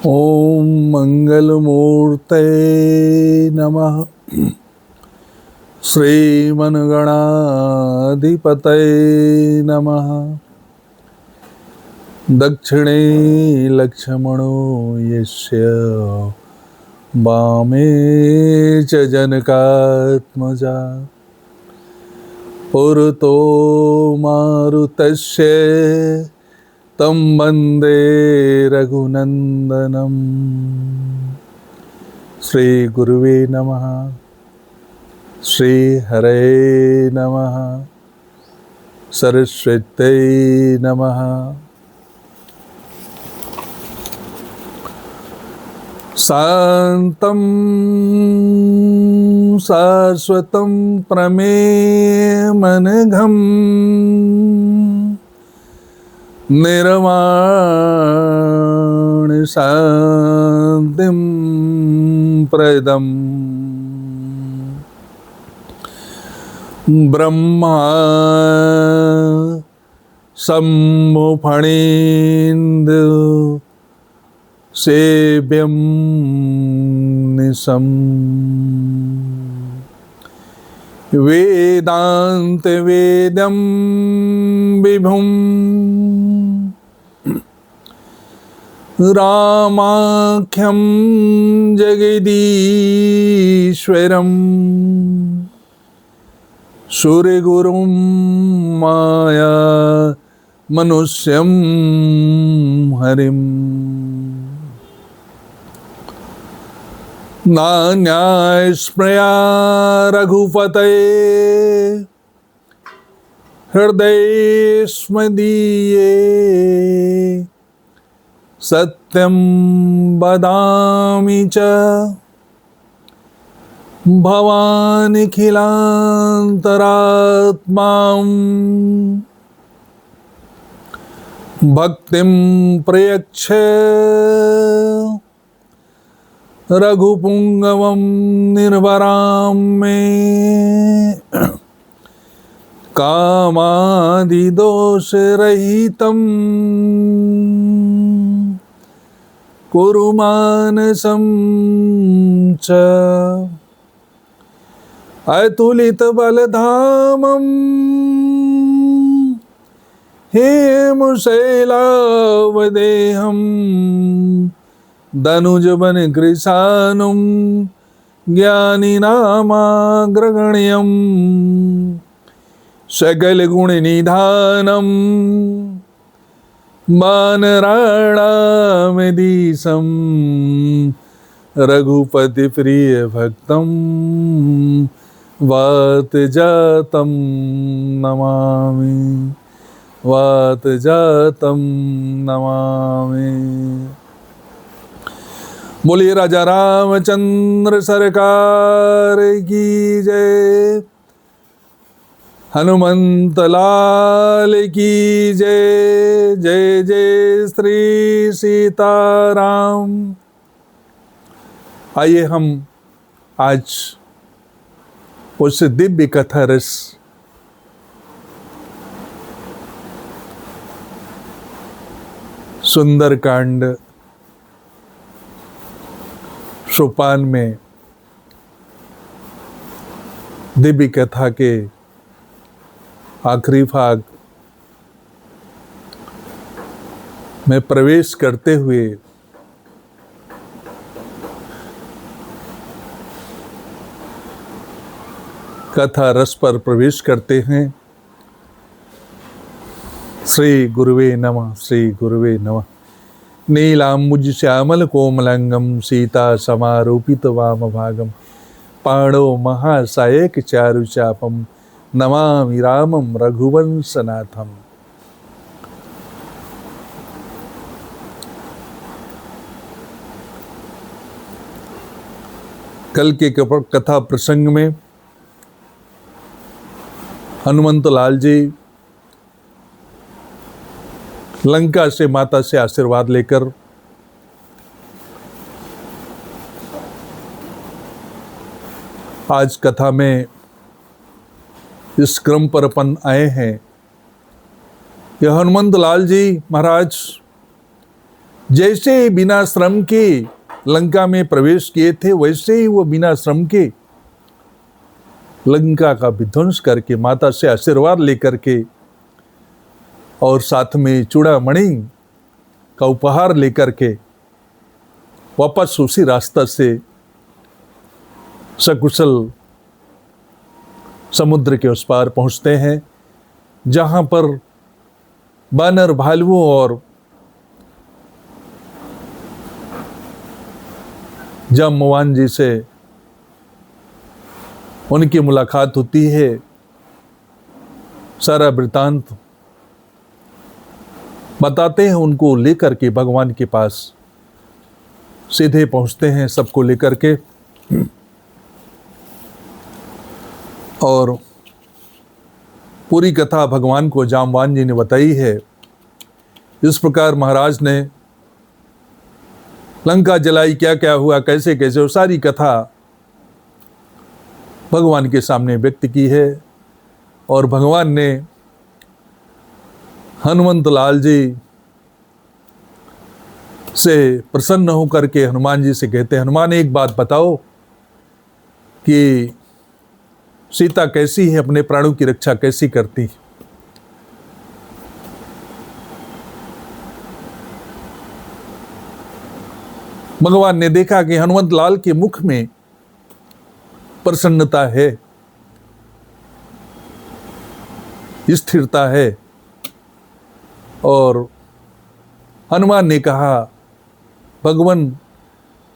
ओम मंगलमूर्ते नमः। श्रीमन्गणाधिपतये नमः। दक्षिणे लक्ष्मणो यस्य वामे च जनकात्मजा पुरतो मारुतस्य तं वन्दे रघुनन्दनं। श्री गुरुवे नमः। श्री हरे नमः। सरस्वत्यै नमः। शान्तं शाश्वतं प्रमेयमनघम् निर्वाण शान्तिं प्रदम् ब्रह्मा सम्मुफणीन्द्र सेव्यं निशम् वेदांत वेदं विभुं रामाख्यं जगदीश्वरं सूर्यगुरुं माया मनुष्यं हरिम् नान्यास्मृया रघुपतये हृदयेस्मदीये सत्यं वदामि च भवानिखिलान्तरात्मां भक्तिं प्रयच्छ रघुपुंगवं निर्वरां मे कामादिदोषरहितं कुरु मानसं च अतुलितबलधामं हेमशैलावदेहं दनुजवनकृशानुं ज्ञानिनामाग्रगण्यं सकलगुणनिधानं वानराणामधीशं रघुपतिप्रियभक्तं वातजातं नमामि। वातजातं नमामि। बोलिए राजा रामचंद्र सरकार की जय। हनुमंत लाल की जय। जय जय श्री सीताराम। आइए हम आज उस दिव्य कथा रस सुंदरकांड सोपान में दिव्य कथा के आखिरी भाग में प्रवेश करते हुए कथा रस पर प्रवेश करते हैं। श्री गुरुवे नमः। श्री गुरुवे नमः। नीलाम्बुज श्यामल कोमलंगम सीता समारोपित वाम भागम पाणो महासायक चारुचापम नमामि रामं रघुवंशनाथम। कल के कथा प्रसंग में हनुमंत लाल जी लंका से माता से आशीर्वाद लेकर आज कथा में इस क्रम पर अपन आए हैं। यह हनुमंत लाल जी महाराज जैसे बिना श्रम के लंका में प्रवेश किए थे, वैसे ही वो बिना श्रम के लंका का विध्वंस करके, माता से आशीर्वाद लेकर के और साथ में चूड़ामणि का उपहार लेकर के वापस उसी रास्ता से सकुशल समुद्र के उस पार पहुंचते हैं, जहां पर बानर भालुओं और जाम्बवान जी से उनकी मुलाकात होती है। सारा वृतांत बताते हैं, उनको लेकर के भगवान के पास सीधे पहुंचते हैं, सबको लेकर के। और पूरी कथा भगवान को जाम्बवान जी ने बताई है। इस प्रकार महाराज ने लंका जलाई, क्या क्या हुआ, कैसे कैसे, वो सारी कथा भगवान के सामने व्यक्त की है। और भगवान ने हनुमंत लाल जी से प्रसन्न होकर के हनुमान जी से कहते हैं, हनुमान एक बात बताओ कि सीता कैसी है, अपने प्राणों की रक्षा कैसी करती है? भगवान ने देखा कि हनुमंत लाल के मुख में प्रसन्नता है, स्थिरता है। और हनुमान ने कहा, भगवान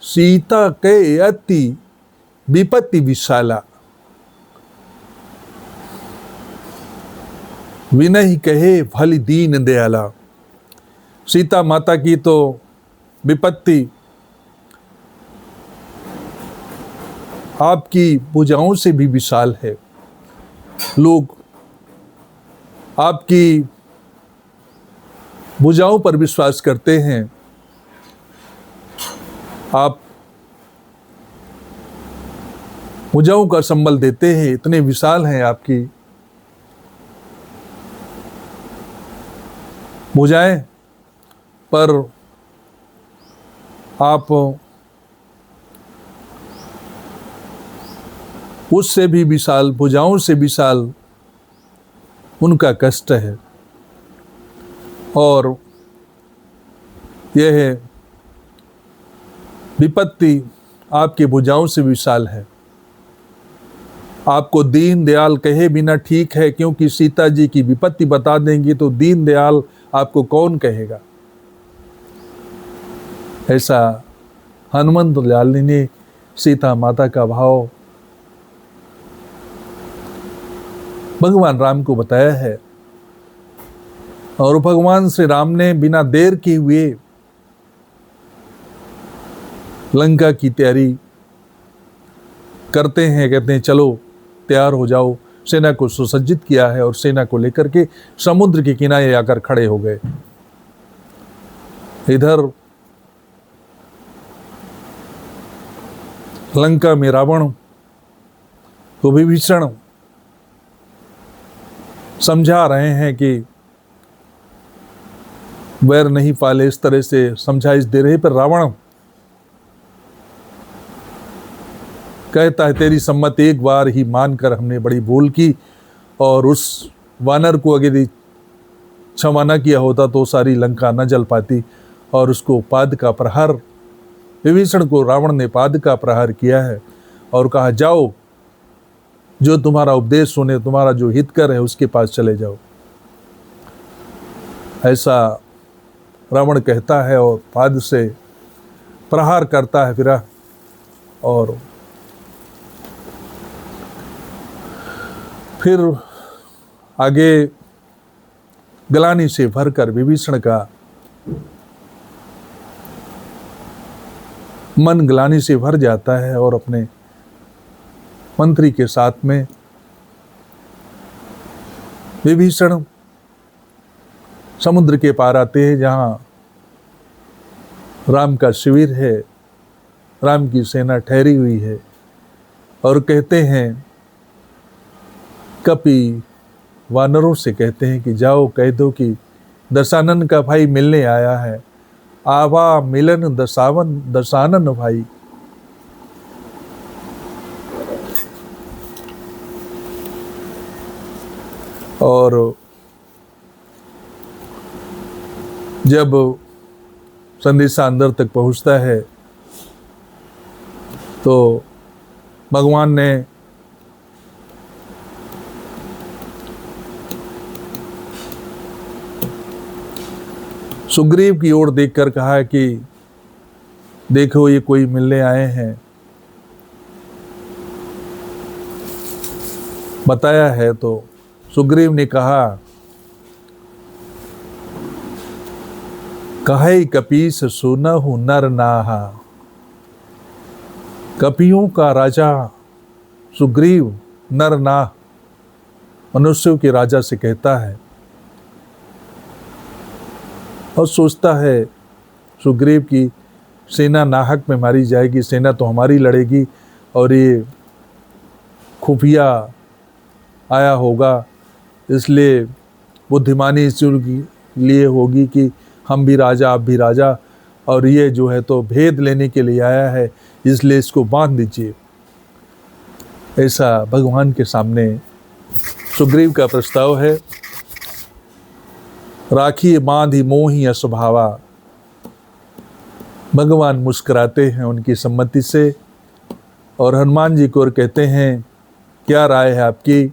सीता के अति विपत्ति विशाला, विनय कहे भली दीन दयाला। सीता माता की तो विपत्ति आपकी भुजाओं से भी विशाल है। लोग आपकी भुजाओं पर विश्वास करते हैं। आप भुजाओं का संबल देते हैं, इतने विशाल हैं आपकी भुजाएं, पर आप उससे भी विशाल, भुजाओं से विशाल उनका कष्ट है। और यह विपत्ति आपकी भुजाओं से विशाल है। आपको दीन दयाल कहे बिना ठीक है, क्योंकि सीता जी की विपत्ति बता देंगी तो दीन दयाल आपको कौन कहेगा। ऐसा हनुमंत लाल ने सीता माता का भाव भगवान राम को बताया है। और भगवान श्री राम ने बिना देर किए हुए लंका की तैयारी करते हैं, कहते हैं चलो तैयार हो जाओ। सेना को सुसज्जित किया है और सेना को लेकर के समुद्र के किनारे आकर खड़े हो गए। इधर लंका में रावण को विभीषण समझा रहे हैं कि वैर नहीं पाले, इस तरह से समझाइश दे रहे, पर रावण कहता है तेरी सम्मत एक बार ही मानकर हमने बड़ी भूल की, और उस वानर को अगर क्षमा न किया होता तो सारी लंका न जल पाती। और उसको पाद का प्रहार, विभीषण को रावण ने पाद का प्रहार किया है और कहा जाओ, जो तुम्हारा उपदेश सुने, तुम्हारा जो हितकर है उसके पास चले जाओ। ऐसा रावण कहता है और पाद से प्रहार करता है फिर, और फिर आगे ग्लानि से भरकर विभीषण का मन ग्लानि से भर जाता है और अपने मंत्री के साथ में विभीषण समुद्र के पार आते हैं, जहाँ राम का शिविर है, राम की सेना ठहरी हुई है। और कहते हैं, कपि वानरों से कहते हैं कि जाओ कह दो कि दशानन का भाई मिलने आया है आवा मिलन दसानन भाई। और जब संदेशा अंदर तक पहुंचता है तो भगवान ने सुग्रीव की ओर देखकर कहा कि देखो ये कोई मिलने आए हैं। बताया है तो सुग्रीव ने कहा, कहे कपीस सुनहु नर नाहा। कपियों का राजा सुग्रीव नर नाह मनुष्यों के राजा से कहता है और सोचता है सुग्रीव की सेना नाहक में मारी जाएगी, सेना तो हमारी लड़ेगी और ये खुफिया आया होगा, इसलिए बुद्धिमानी लिए होगी कि हम भी राजा आप भी राजा, और ये जो है तो भेद लेने के लिए आया है, इसलिए इसको बांध दीजिए। ऐसा भगवान के सामने सुग्रीव का प्रस्ताव है। राखी बांधी मोही अस्वभावा। भगवान मुस्कुराते हैं उनकी सम्मति से और हनुमान जी को कहते हैं, क्या राय है आपकी?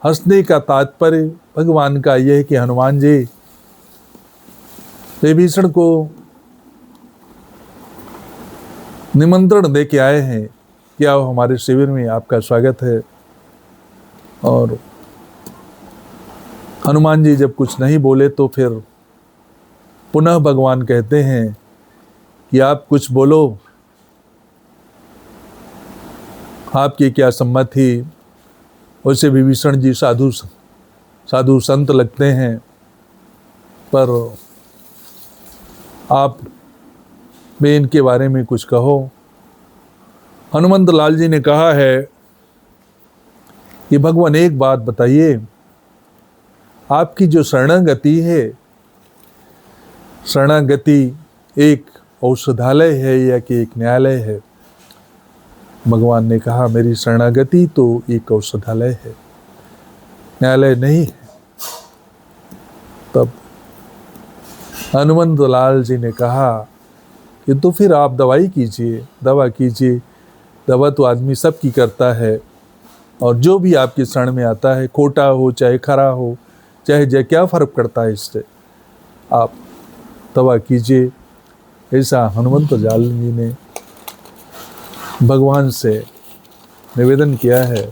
हंसने का तात्पर्य भगवान का यह है कि हनुमान जी विभीषण को निमंत्रण दे के आए हैं, क्या हमारे शिविर में आपका स्वागत है। और हनुमान जी जब कुछ नहीं बोले तो फिर पुनः भगवान कहते हैं कि आप कुछ बोलो, आपकी क्या सम्मति? वैसे विभीषण जी साधु संत लगते हैं, पर आप भी इनके बारे में कुछ कहो। हनुमंत लाल जी ने कहा है कि भगवान एक बात बताइए, आपकी जो शरणागति है, शरणागति एक औषधालय है या कि एक न्यायालय है? भगवान ने कहा, मेरी शरणागति तो एक औषधालय है, न्यायालय नहीं है। तब हनुमंत लाल जी ने कहा कि तो फिर आप दवाई कीजिए, दवा कीजिए। दवा तो आदमी सबकी करता है, और जो भी आपके शरण में आता है, खोटा हो चाहे खरा हो चाहे क्या फर्क पड़ता है, इससे आप दवा कीजिए। ऐसा हनुमंत लाल जी ने भगवान से निवेदन किया है,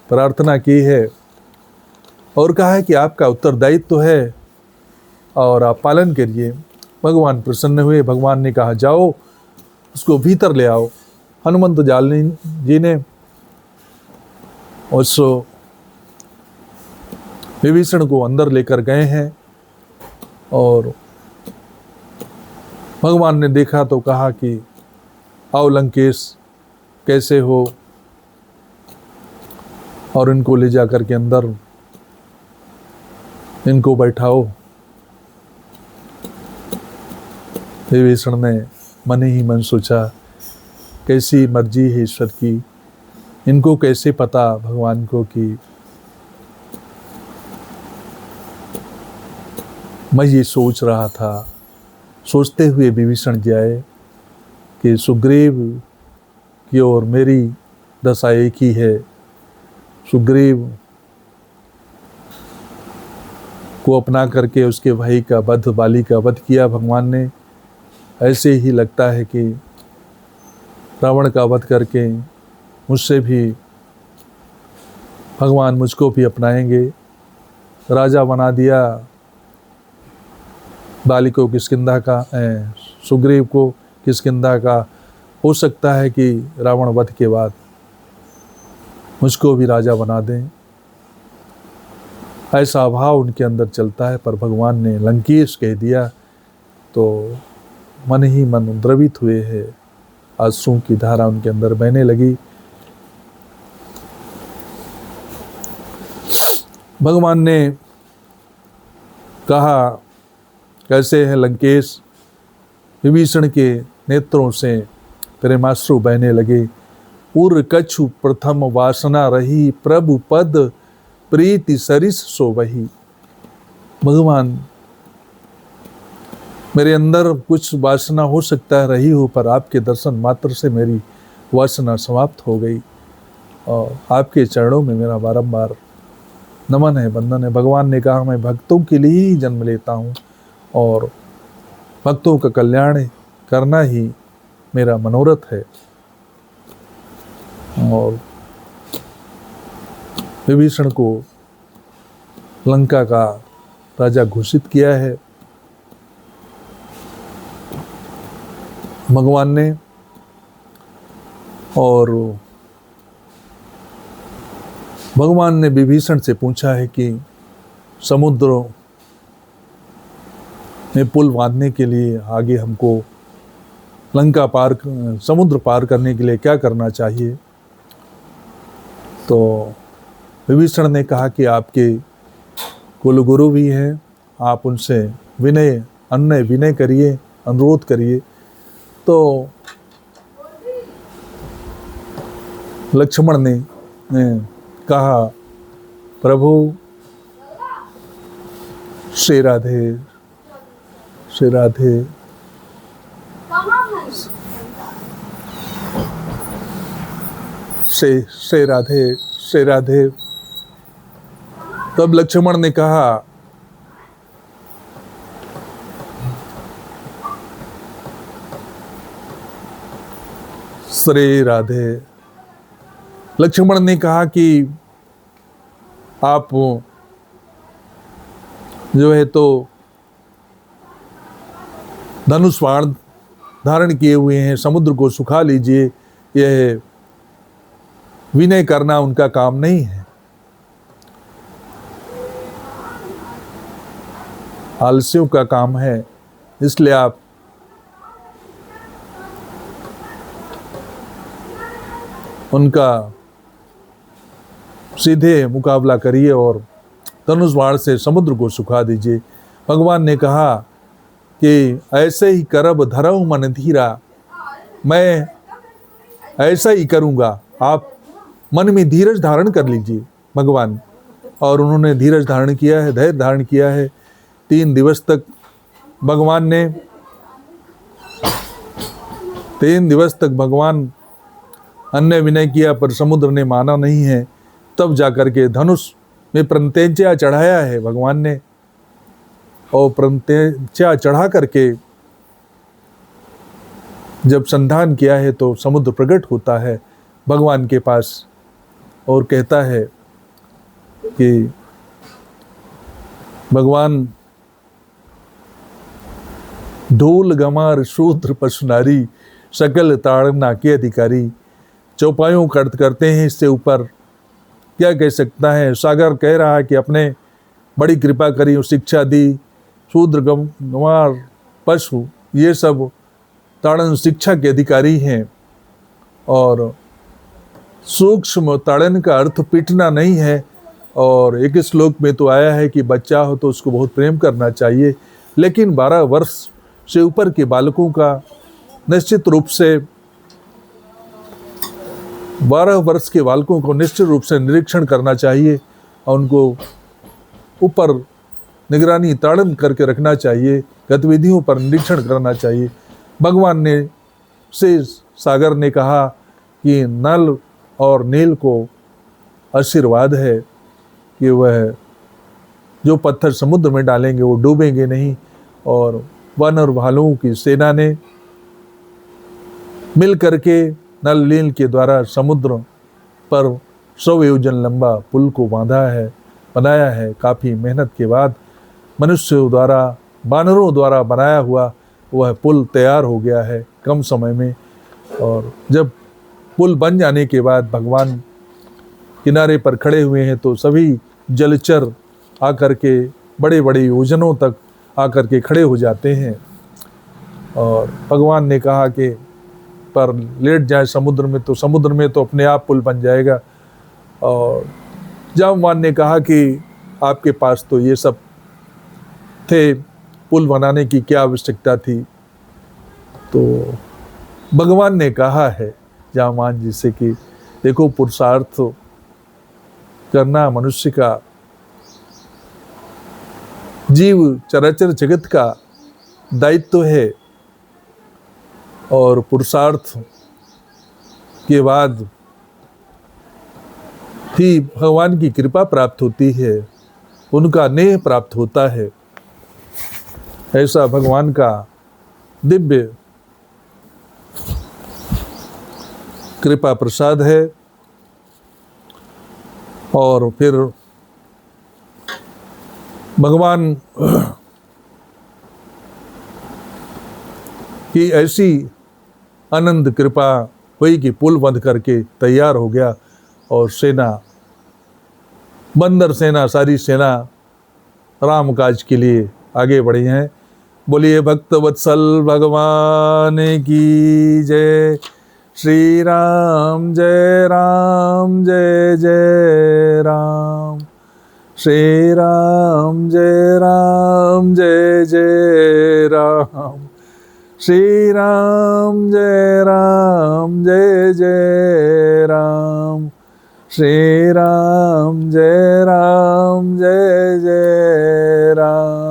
प्रार्थना की है और कहा है कि आपका उत्तरदायित्व तो है और आप पालन करिए। भगवान प्रसन्न हुए। भगवान ने कहा, जाओ उसको भीतर ले आओ। हनुमंत लाल जी ने उस विभीषण को अंदर लेकर गए हैं और भगवान ने देखा तो कहा कि आओ लंकेश, कैसे हो? और इनको ले जाकर के अंदर इनको बैठाओ। विभीषण ने मन ही मन सोचा, कैसी मर्जी है ईश्वर की, इनको कैसे पता भगवान को कि मैं ये सोच रहा था। सोचते हुए विभीषण जी आए कि सुग्रीव की और मेरी दशा एक ही है। सुग्रीव को अपना करके उसके भाई का वध, बाली का वध किया भगवान ने। ऐसे ही लगता है कि रावण का वध करके मुझसे भी भगवान मुझको भी अपनाएंगे। राजा बना दिया बाली को किष्किंधा का, सुग्रीव को किष्किंधा का। हो सकता है कि रावण वध के बाद मुझको भी राजा बना दें, ऐसा भाव उनके अंदर चलता है। पर भगवान ने लंकेश कह दिया तो मन ही मन द्रवित हुए हैं, आंसुओं की धारा उनके अंदर बहने लगी। भगवान ने कहा, कैसे है लंकेश? विभीषण के नेत्रों से प्रेमाश्रु बहने लगे। उर कछु प्रथम वासना रही, प्रभु पद प्रीति सरिस सो वही। भगवान, मेरे अंदर कुछ वासना हो सकता है रही हो, पर आपके दर्शन मात्र से मेरी वासना समाप्त हो गई और आपके चरणों में मेरा बारंबार नमन है, वंदन है। भगवान ने कहा, मैं भक्तों के लिए ही जन्म लेता हूँ और भक्तों का कल्याण करना ही मेरा मनोरथ है। और विभीषण को लंका का राजा घोषित किया है भगवान ने। और भगवान ने विभीषण से पूछा है कि समुद्र में पुल बांधने के लिए आगे हमको लंका पार, समुद्र पार करने के लिए क्या करना चाहिए। तो विभीषण ने कहा कि आपके कुलगुरु भी हैं, आप उनसे विनय करिए, अनुरोध करिए। तो लक्ष्मण ने कहा, प्रभु श्री राधे श्री राधे। श्री राधे श्री राधे। तब लक्ष्मण ने कहा, श्री राधे। लक्ष्मण ने कहा कि आप जो है तो धनुष बाण धारण किए हुए हैं, समुद्र को सुखा लीजिए। यह विनय करना उनका काम नहीं है, आलसियों का काम है, इसलिए आप उनका सीधे मुकाबला करिए और धनुष बाण से समुद्र को सुखा दीजिए। भगवान ने कहा कि ऐसे ही करब धरऊ मन धीरा, मैं ऐसा ही करूँगा, आप मन में धीरज धारण कर लीजिए भगवान। और उन्होंने धीरज धारण किया है, धैर्य धारण किया है। 3 दिवस तक भगवान अन्य विनय किया, पर समुद्र ने माना नहीं है। तब जाकर के धनुष में प्रत्यंचा चढ़ाया है भगवान ने, और प्रत्यंचा चढ़ा करके जब संधान किया है तो समुद्र प्रकट होता है भगवान के पास और कहता है कि भगवान, ढोल गमार शूद्र पशु नारी, सकल ताड़ना के अधिकारी। चौपायों का अर्थ करते हैं, इससे ऊपर क्या कह सकता है। सागर कह रहा है कि अपने बड़ी कृपा करी, शिक्षा दी। शूद्र गमार पशु, ये सब ताड़न शिक्षा के अधिकारी हैं। और सूक्ष्म ताड़न का अर्थ पीटना नहीं है। और एक श्लोक में तो आया है कि बच्चा हो तो उसको बहुत प्रेम करना चाहिए, लेकिन 12 वर्ष से ऊपर के बालकों का निश्चित रूप से 12 वर्ष के बालकों को निश्चित रूप से निरीक्षण करना चाहिए और उनको ऊपर निगरानी ताड़न करके रखना चाहिए, गतिविधियों पर निरीक्षण करना चाहिए। भगवान ने से सागर ने कहा कि नल और नील को आशीर्वाद है कि वह जो पत्थर समुद्र में डालेंगे वो डूबेंगे नहीं। और वन और भालुओं की सेना ने मिल करके नल नील के द्वारा समुद्र पर 100 योजन लंबा पुल को बनाया है। काफ़ी मेहनत के बाद मनुष्यों द्वारा, बानरों द्वारा बनाया हुआ वह पुल तैयार हो गया है कम समय में। और जब पुल बन जाने के बाद भगवान किनारे पर खड़े हुए हैं तो सभी जलचर आकर के बड़े बड़े योजनों तक आकर के खड़े हो जाते हैं। और भगवान ने कहा कि पर लेट जाए समुद्र में तो समुद्र में तो अपने आप पुल बन जाएगा। और जामवान ने कहा कि आपके पास तो ये सब थे, पुल बनाने की क्या आवश्यकता थी। तो भगवान ने कहा है जामान जी से कि देखो, पुरुषार्थ करना मनुष्य का, जीव चराचर जगत का दायित्व है, और पुरुषार्थ के बाद ही भगवान की कृपा प्राप्त होती है, उनका नेह प्राप्त होता है। ऐसा भगवान का दिव्य कृपा प्रसाद है। और फिर भगवान की ऐसी आनंद कृपा हुई कि पुल बंद करके तैयार हो गया, और सेना, बंदर सेना, सारी सेना राम काज के लिए आगे बढ़ी हैं। बोलिए भक्त वत्सल भगवान की जय। श्री राम जय राम जय जय राम। श्री राम जय राम जय जय राम। श्री राम जय राम जय जय राम। श्री राम जय राम जय जय राम।